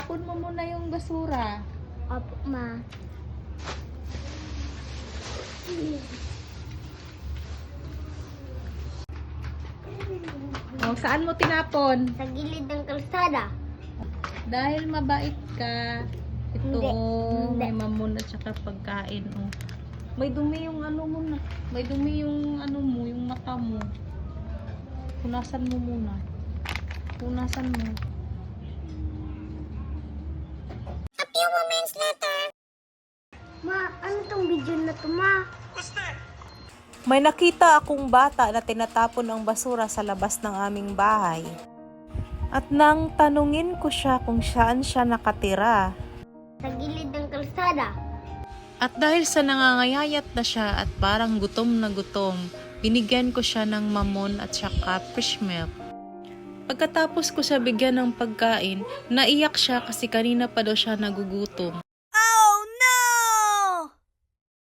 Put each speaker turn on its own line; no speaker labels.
Tapon mo muna yung basura.
Opo, ma.
O, saan mo tinapon?
Sa gilid ng kalsada.
Dahil mabait ka. Ito,
Hindi,
oh,
hindi.
may mamon at saka pagkain. Oh. May dumi yung ano mo na. May dumi yung ano mo, yung mata mo. Punasan mo muna. Punasan mo.
Ma, ano tong video na to, ma?
May nakita akong bata na tinatapon ang basura sa labas ng aming bahay. At nang tanungin ko siya kung saan siya nakatira.
Sa gilid ng kalsada.
At dahil sa nangangayayat na siya at parang gutom na gutom, binigyan ko siya ng mamon at saka fresh milk. Pagkatapos ko siya bigyan ng pagkain, naiyak siya kasi kanina pa daw siya nagugutom.